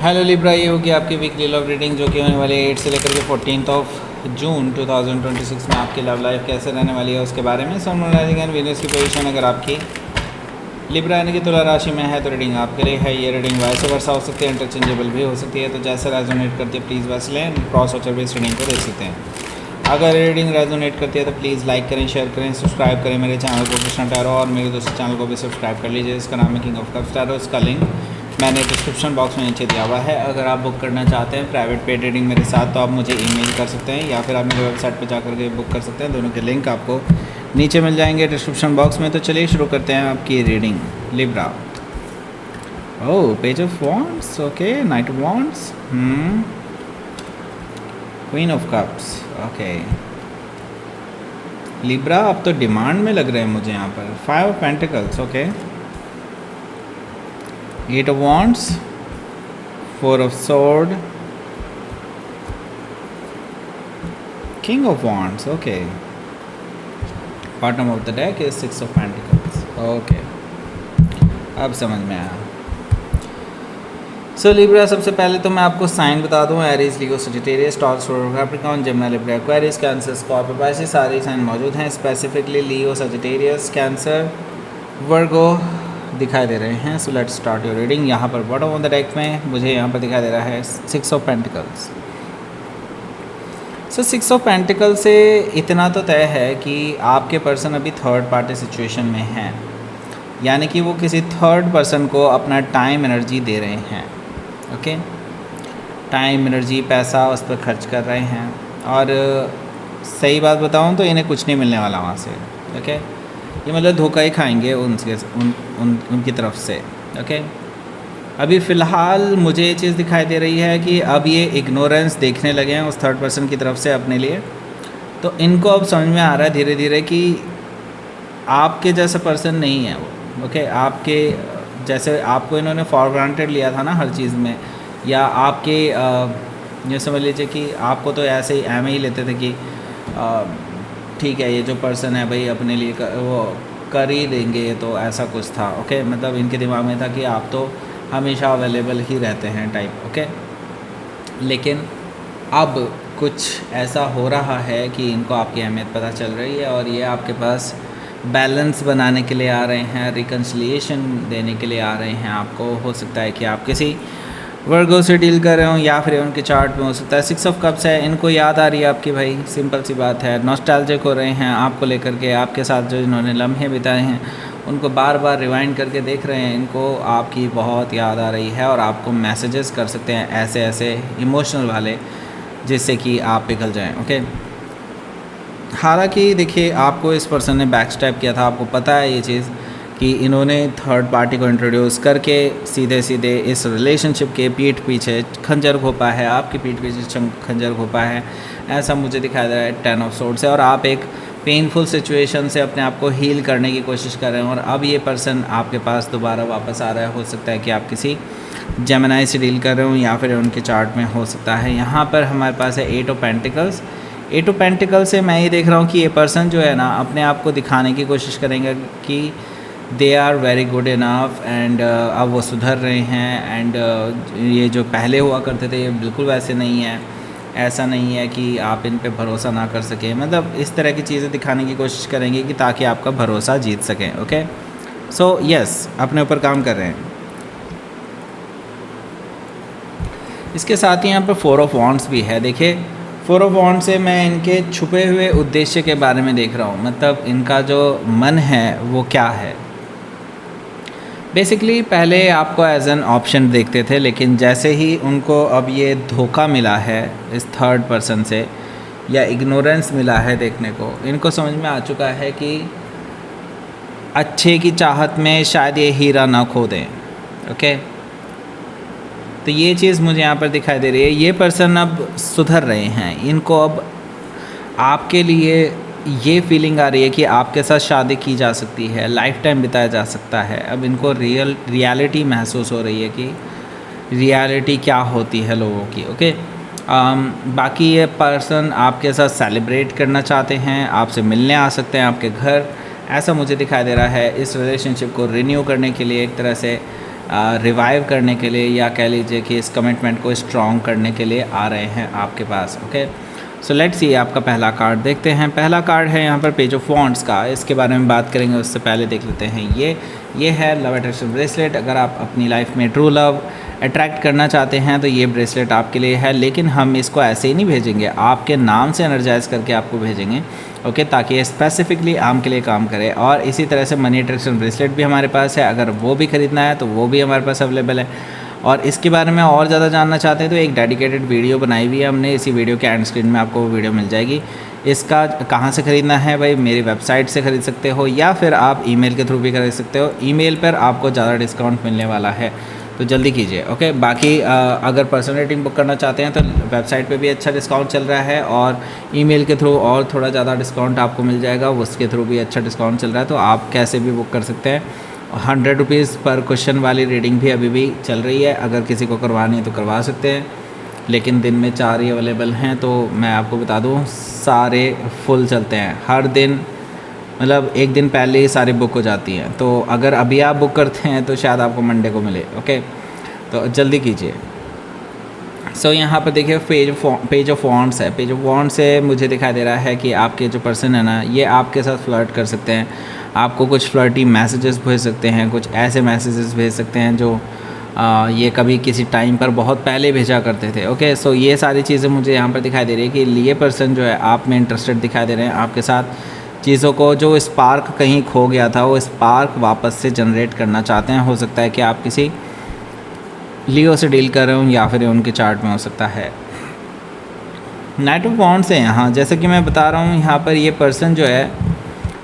Hello Libra, ये होगी आपकी वीकली लव रीडिंग जो कि होने वाली है 8 से लेकर के 14 जून 2026 में आपकी लव लाइफ कैसे रहने वाली है उसके बारे में। सन राइजिंग एंड वीनस की पोजीशन अगर आपकी लिब्रा यानी कि तुला राशि में है तो रीडिंग आपके लिए है। ये रीडिंग वाइस वर्सा हो सकती है, इंटरचेंजेबल भी हो सकती है, तो जैसे रेजोनेट करती है प्लीज़ वैसे लें। क्रॉस वॉचर भी इस रीडिंग को देख सकते हैं। अगर रीडिंग रेजोनेट करती है तो प्लीज़ लाइक करें, शेयर करें, सब्सक्राइब करें मेरे चैनल को कृष्णा टैरो, और मेरे दूसरे चैनल को भी सब्सक्राइब कर लीजिए। इसका नाम है किंग ऑफ कप्स टैरो। इसका लिंक मैंने डिस्क्रिप्शन बॉक्स में नीचे दिया हुआ है। अगर आप बुक करना चाहते हैं प्राइवेट पेड रीडिंग मेरे साथ तो आप मुझे ईमेल कर सकते हैं या फिर आप मेरे वेबसाइट पर जाकर के बुक कर सकते हैं। दोनों के लिंक आपको नीचे मिल जाएंगे डिस्क्रिप्शन बॉक्स में। तो चलिए शुरू करते हैं आपकी reading Libra. Oh, page of wands, okay, night of wands, queen of cups, okay. Libra आप तो डिमांड में लग रहे हैं मुझे यहाँ पर। 5 of pentacles, okay, 8 of wands, 4 of sword, king of wands, okay. Bottom of the deck is 6 of pentacles, okay. अब समझ में आया। सो लिब्रा, सबसे पहले तो मैं आपको साइन बता दूं। Aries, Leo, Sagittarius, Taurus, Capricorn, Gemini, Libra, Aquarius, Cancer, Scorpio, Pisces, सारे साइन मौजूद हैं। Specifically Leo, Sagittarius, Cancer, Virgo दिखाई दे रहे हैं। So let's start your reading. यहाँ पर बॉटम ऑफ द डेक में मुझे यहाँ पर दिखाई दे रहा है 6 of pentacles. So 6 of pentacle से इतना तो तय है कि आपके पर्सन अभी थर्ड पार्टी सिचुएशन में हैं, यानी कि वो किसी थर्ड पर्सन को अपना टाइम एनर्जी दे रहे हैं, ओके। टाइम एनर्जी पैसा उस पर खर्च कर रहे हैं, और सही बात बताऊँ तो इन्हें कुछ नहीं मिलने वाला वहाँ से, ओके। ये मतलब धोखा ही खाएंगे उनकी तरफ से, ओके। अभी फ़िलहाल मुझे ये चीज़ दिखाई दे रही है कि अब ये इग्नोरेंस देखने लगे हैं उस थर्ड पर्सन की तरफ से अपने लिए। तो इनको अब समझ में आ रहा है धीरे धीरे कि आपके जैसा पर्सन नहीं है वो, ओके। आपके जैसे आपको इन्होंने फॉर ग्रांटेड लिया था ना हर चीज़ में, या आपके ये समझ लीजिए कि आपको तो ऐसे ही एम ही लेते थे कि ठीक है ये जो पर्सन है भाई अपने लिए वो कर ही देंगे, तो ऐसा कुछ था, ओके। मतलब इनके दिमाग में था कि आप तो हमेशा अवेलेबल ही रहते हैं टाइप, ओके। लेकिन अब कुछ ऐसा हो रहा है कि इनको आपकी अहमियत पता चल रही है, और ये आपके पास बैलेंस बनाने के लिए आ रहे हैं, रिकन्सिलिएशन देने के लिए आ रहे हैं। आपको हो सकता है कि आप किसी वर्गो से डील कर रहे हो, या फिर उनके चार्ट में हो सकता है 6 ऑफ कप्स है। इनको याद आ रही है आपकी, भाई सिंपल सी बात है। नॉस्टैल्जिक हो रहे हैं आपको लेकर के, आपके साथ जो इन्होंने लम्हे बिताए हैं उनको बार बार रिवाइंड करके देख रहे हैं। इनको आपकी बहुत याद आ रही है, और आपको मैसेजेस कर सकते हैं ऐसे ऐसे इमोशनल वाले जिससे कि आप पिघल जाएं, ओके। हालांकि देखिए, आपको इस पर्सन ने बैक स्टैप किया था, आपको पता है ये चीज़ कि इन्होंने थर्ड पार्टी को इंट्रोड्यूस करके सीधे सीधे इस रिलेशनशिप के पीठ पीछे खंजर घोपा है, आपकी पीठ पीछे खंजर घोपा है, ऐसा मुझे दिखाई दे रहा है 10 ऑफ सोर्ड्स से। और आप एक पेनफुल सिचुएशन से अपने आप को हील करने की कोशिश कर रहे हैं, और अब ये पर्सन आपके पास दोबारा वापस आ रहा है। हो सकता है कि आप किसी जेमिनी से डील कर रहे हो, या फिर उनके चार्ट में हो सकता है। यहाँ पर हमारे पास है 8 ऑफ पेंटिकल्स। 8 ऑफ पेंटिकल से मैं ये देख रहा हूँ कि ये पर्सन जो है ना अपने आप को दिखाने की कोशिश करेंगे कि they are very good enough, and अब वो सुधर रहे हैं, एंड ये जो पहले हुआ करते थे ये बिल्कुल वैसे नहीं है। ऐसा नहीं है कि आप इन पे भरोसा ना कर सकें, मतलब इस तरह की चीज़ें दिखाने की कोशिश करेंगे कि ताकि आपका भरोसा जीत सकें, ओके। सो यस, अपने ऊपर काम कर रहे हैं। इसके साथ ही यहाँ पर 4 ऑफ वॉन्ड्स भी है। देखिए, 4 ऑफ वॉन्ड से मैं इनके छुपे हुए उद्देश्य के बारे में देख रहा हूँ, मतलब इनका जो मन है वो क्या है। बेसिकली पहले आपको एज एन ऑप्शन देखते थे, लेकिन जैसे ही उनको अब ये धोखा मिला है इस थर्ड पर्सन से, या इग्नोरेंस मिला है देखने को, इनको समझ में आ चुका है कि अच्छे की चाहत में शायद ये हीरा ना खो दें, ओके। तो ये चीज़ मुझे यहाँ पर दिखाई दे रही है। ये पर्सन अब सुधर रहे हैं, इनको अब आपके लिए ये फीलिंग आ रही है कि आपके साथ शादी की जा सकती है, लाइफ टाइम बिताया जा सकता है। अब इनको रियलिटी महसूस हो रही है कि रियलिटी क्या होती है लोगों की, ओके। बाकी ये पर्सन आपके साथ सेलिब्रेट करना चाहते हैं, आपसे मिलने आ सकते हैं आपके घर, ऐसा मुझे दिखाई दे रहा है। इस रिलेशनशिप को रिन्यू करने के लिए एक तरह से रिवाइव करने के लिए, या कह लीजिए कि इस कमिटमेंट को स्ट्रॉन्ग करने के लिए आ रहे हैं आपके पास। ओके, सो लेट्स सी आपका पहला कार्ड देखते हैं। पहला कार्ड है यहाँ पर पेज ऑफ वॉन्ड्स का, इसके बारे में बात करेंगे उससे पहले देख लेते हैं ये है लव अट्रैक्शन ब्रेसलेट। अगर आप अपनी लाइफ में ट्रू लव अट्रैक्ट करना चाहते हैं तो ये ब्रेसलेट आपके लिए है, लेकिन हम इसको ऐसे ही नहीं भेजेंगे, आपके नाम से एनर्जाइज करके आपको भेजेंगे। ओके, ताकि ये स्पेसिफिकली आम के लिए काम करे। और इसी तरह से मनी अट्रैक्शन ब्रेसलेट भी हमारे पास है, अगर वो भी ख़रीदना है तो वो भी हमारे पास अवेलेबल है। और इसके बारे में और ज़्यादा जानना चाहते हैं तो एक डेडिकेटेड वीडियो बनाई हुई है हमने, इसी वीडियो के एंड स्क्रीन में आपको वो वीडियो मिल जाएगी। इसका कहाँ से ख़रीदना है भाई, मेरी वेबसाइट से ख़रीद सकते हो, या फिर आप ईमेल के थ्रू भी खरीद सकते हो। ईमेल पर आपको ज़्यादा डिस्काउंट मिलने वाला है, तो जल्दी कीजिए। ओके, बाकी अगर पर्सनल रेटिंग बुक करना चाहते हैं तो वेबसाइट पे भी अच्छा डिस्काउंट चल रहा है, और ईमेल के थ्रू और थोड़ा ज़्यादा डिस्काउंट आपको मिल जाएगा, उसके थ्रू भी अच्छा डिस्काउंट चल रहा है, तो आप कैसे भी बुक कर सकते हैं। 100 रुपीज़ पर क्वेश्चन वाली रीडिंग भी अभी भी चल रही है, अगर किसी को करवानी है तो करवा सकते हैं, लेकिन दिन में 4 ही अवेलेबल हैं। तो मैं आपको बता दूं, सारे फुल चलते हैं हर दिन, मतलब एक दिन पहले ही सारी बुक हो जाती हैं। तो अगर अभी आप बुक करते हैं तो शायद आपको मंडे को मिले। ओके, तो जल्दी कीजिए। सो यहाँ पर देखिए पेज ऑफ वॉन्ड्स है। पेज ऑफ वॉन्ड्स से मुझे दिखाई दे रहा है कि आपके जो पर्सन है ना, ये आपके साथ फ्लर्ट कर सकते हैं, आपको कुछ फ्लर्टी मैसेजेस भेज सकते हैं, कुछ ऐसे मैसेजेस भेज सकते हैं जो ये कभी किसी टाइम पर बहुत पहले भेजा करते थे। ओके, सो ये सारी चीज़ें मुझे यहाँ पर दिखाई दे रही है कि ये पर्सन जो है आप में इंटरेस्टेड दिखाई दे रहे हैं, आपके साथ चीज़ों को, जो स्पार्क कहीं खो गया था वो स्पार्क वापस से जनरेट करना चाहते हैं। हो सकता है कि आप किसी लियो से डील कर रहे हो, या फिर उनके चार्ट में हो सकता है। नाइट ऑफ वॉन्ड्स है यहाँ, जैसे कि मैं बता रहा हूँ, यहाँ पर ये पर्सन जो है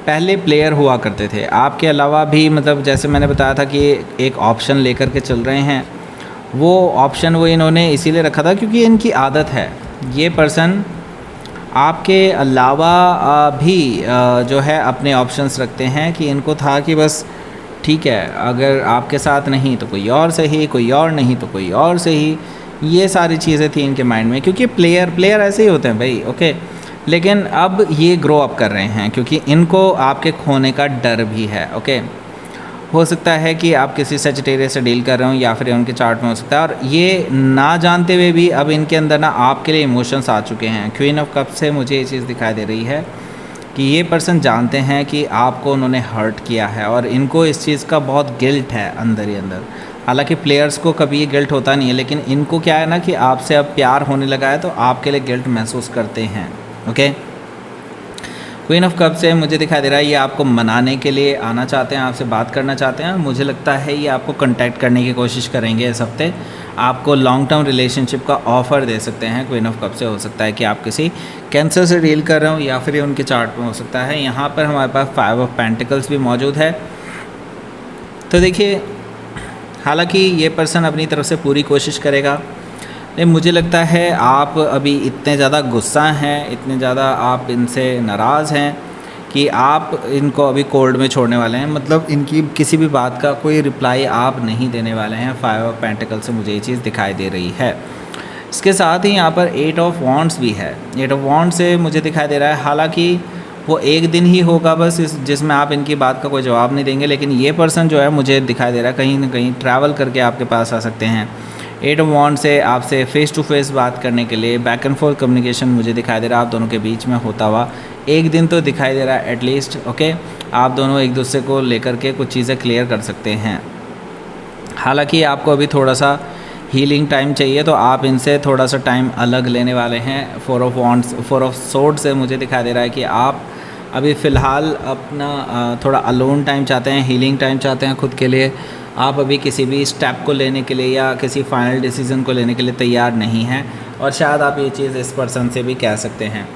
पहले प्लेयर हुआ करते थे आपके अलावा भी, मतलब जैसे मैंने बताया था कि एक ऑप्शन लेकर के चल रहे हैं। वो ऑप्शन वो इन्होंने इसीलिए रखा था क्योंकि इनकी आदत है, ये पर्सन आपके अलावा भी जो है अपने ऑप्शंस रखते हैं, कि इनको था कि बस ठीक है, अगर आपके साथ नहीं तो कोई और सही, कोई और नहीं तो कोई और सही। ये सारी चीज़ें थी इनके माइंड में, क्योंकि प्लेयर ऐसे ही होते हैं भाई। ओके, लेकिन अब ये ग्रो अप कर रहे हैं क्योंकि इनको आपके खोने का डर भी है। ओके, हो सकता है कि आप किसी सजिटेरियस से डील कर रहे हो, या फिर उनके चार्ट में हो सकता है, और ये ना जानते हुए भी अब इनके अंदर ना आपके लिए इमोशंस आ चुके हैं। क्वीन ऑफ कप से मुझे ये चीज़ दिखाई दे रही है कि ये पर्सन जानते हैं कि आपको उन्होंने हर्ट किया है, और इनको इस चीज़ का बहुत गिल्ट है अंदर ही अंदर। हालांकि प्लेयर्स को कभी ये गिल्ट होता नहीं है, लेकिन इनको क्या है ना कि आपसे अब प्यार होने लगा है, तो आपके लिए गिल्ट महसूस करते हैं। ओके, क्वीन ऑफ कप से मुझे दिखाई दे रहा है ये आपको मनाने के लिए आना चाहते हैं, आपसे बात करना चाहते हैं। मुझे लगता है ये आपको कांटेक्ट करने की कोशिश करेंगे इस हफ्ते, आपको लॉन्ग टर्म रिलेशनशिप का ऑफ़र दे सकते हैं। क्वीन ऑफ कप से हो सकता है कि आप किसी कैंसर से डील कर रहे हो, या फिर ये उनके चार्ट में हो सकता है। यहाँ पर हमारे पास 5 ऑफ पेंटिकल्स भी मौजूद है। तो देखिए, हालांकि ये पर्सन अपनी तरफ से पूरी कोशिश करेगा, लेकिन मुझे लगता है आप अभी इतने ज़्यादा गुस्सा हैं, इतने ज़्यादा आप इनसे नाराज़ हैं कि आप इनको अभी कोल्ड में छोड़ने वाले हैं, मतलब इनकी किसी भी बात का कोई रिप्लाई आप नहीं देने वाले हैं। 5 ऑफ पेंटिकल से मुझे ये चीज़ दिखाई दे रही है। इसके साथ ही यहाँ पर 8 ऑफ वॉन्ड्स भी है। 8 ऑफ वॉन्ड्स से मुझे दिखाई दे रहा है, हालांकि वो एक दिन ही होगा बस जिसमें आप इनकी बात का कोई जवाब नहीं देंगे, लेकिन ये पर्सन जो है मुझे दिखाई दे रहा है कहीं ना कहीं ट्रैवल करके आपके पास आ सकते हैं। 8 ऑफ वॉन्ड से आपसे फ़ेस टू फेस बात करने के लिए बैक एंड फोर्थ कम्युनिकेशन मुझे दिखाई दे रहा है आप दोनों के बीच में होता हुआ एक दिन तो दिखाई दे रहा है एटलीस्ट। ओके, आप दोनों एक दूसरे को लेकर के कुछ चीज़ें क्लियर कर सकते हैं। हालांकि आपको अभी थोड़ा सा हीलिंग टाइम चाहिए, तो आप इनसे थोड़ा सा टाइम अलग लेने वाले हैं। 4 ऑफ वॉन्ड्स 4 ऑफ सोर्ड से मुझे दिखाई दे रहा है कि आप अभी फ़िलहाल अपना थोड़ा अलोन टाइम चाहते हैं, हीलिंग टाइम चाहते हैं खुद के लिए। आप अभी किसी भी स्टेप को लेने के लिए या किसी फाइनल डिसीज़न को लेने के लिए तैयार नहीं हैं, और शायद आप ये चीज़ इस पर्सन से भी कह सकते हैं।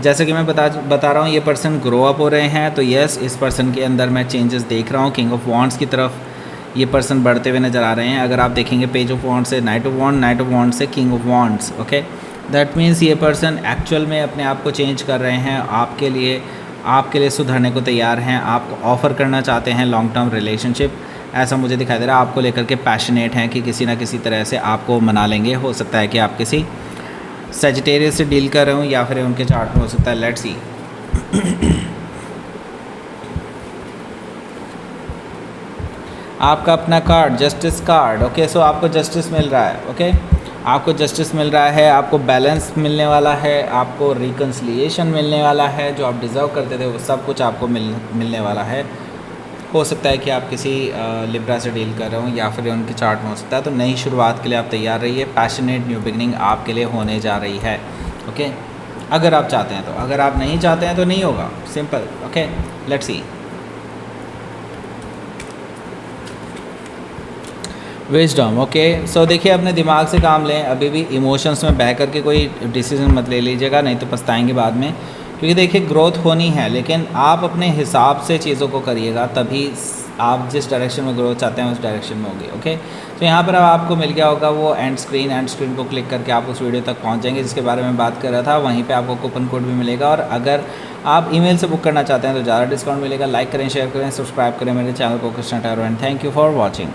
जैसे कि मैं बता रहा हूँ, ये पर्सन ग्रो अप हो रहे हैं, तो यस, इस पर्सन के अंदर मैं चेंजेस देख रहा हूँ। किंग ऑफ वॉन्ड्स की तरफ ये पर्सन बढ़ते हुए नज़र आ रहे हैं। अगर आप देखेंगे पेज ऑफ वॉन्ड से knight of wand, knight of wand से king of wands. Okay, that means ये पर्सन एक्चुअल में अपने आप को चेंज कर रहे हैं, आपके लिए सुधरने को तैयार हैं, आपको ऑफ़र करना चाहते हैं लॉन्ग टर्म रिलेशनशिप। ऐसा मुझे दिखाई दे रहा है, आपको लेकर के पैशनेट हैं कि किसी ना किसी तरह से आपको मना लेंगे। हो सकता है कि आप किसी सेजिटेरियस से डील कर रहे हो, या फिर उनके चार्ट में हो सकता है। Let's see. आपका अपना कार्ड, जस्टिस कार्ड। ओके, सो आपको जस्टिस मिल रहा है। ओके, आपको जस्टिस मिल रहा है, आपको बैलेंस मिलने वाला है, आपको रिकन्सिलिएशन मिलने वाला है, जो आप डिज़र्व करते थे वो सब कुछ आपको मिलने वाला है। हो सकता है कि आप किसी लिब्रा से डील कर रहे हो या फिर उनके चार्ट में हो सकता है। तो नई शुरुआत के लिए आप तैयार रहिए। पैशनेट न्यू बिगनिंग आपके लिए होने जा रही है। ओके, अगर आप चाहते हैं तो, अगर आप नहीं चाहते हैं तो नहीं होगा, simple. Okay, let's see. Wisdom. Okay, so देखिए अपने दिमाग से काम लें, अभी भी इमोशंस में बह करके कोई डिसीजन मत ले लीजिएगा, नहीं तो पछताएंगे बाद में। क्योंकि देखिए ग्रोथ होनी है, लेकिन आप अपने हिसाब से चीज़ों को करिएगा, तभी आप जिस डायरेक्शन में ग्रोथ चाहते हैं उस डायरेक्शन में होगी। ओके, तो यहाँ पर अब आपको मिल गया होगा वो एंड स्क्रीन को क्लिक करके आप उस वीडियो तक पहुँच जाएंगे जिसके बारे में बात कर रहा था। वहीं पे आपको कूपन कोड भी मिलेगा, और अगर आप ईमेल से बुक करना चाहते हैं तो ज़्यादा डिस्काउंट मिलेगा। लाइक करें, शेयर करें, सब्सक्राइब करें मेरे चैनल को Krishna tarot, and thank you for watching.